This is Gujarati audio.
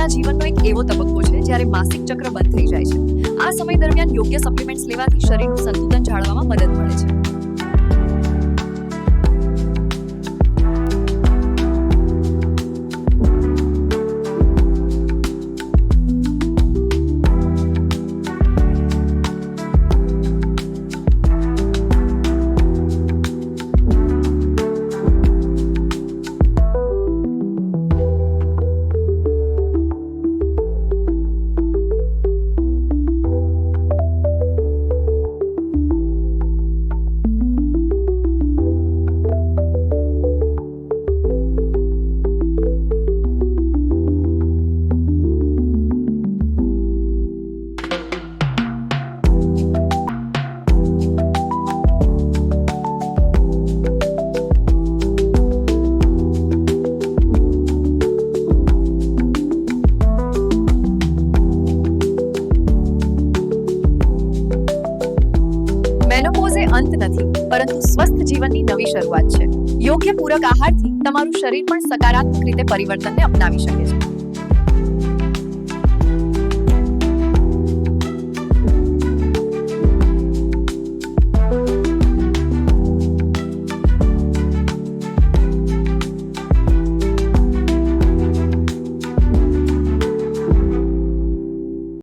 સ્ત્રીના જીવનનો એક એવો તબક્કો છે જ્યારે માસિક ચક્ર બંધ થઈ જાય છે. આ સમય દરમિયાન યોગ્ય સપ્લિમેન્ટ્સ લેવાથી શરીરનું સંતુલન જાળવવામાં મદદ મળે છે. મેનોપોઝ એ અંત નથી, પરંતુ સ્વસ્થ જીવનની નવી શરૂઆત છે. યોગ્ય પૂરક આહારથી તમારું શરીર પણ સકારાત્મક રીતે પરિવર્તનને અપનાવી શકે છે.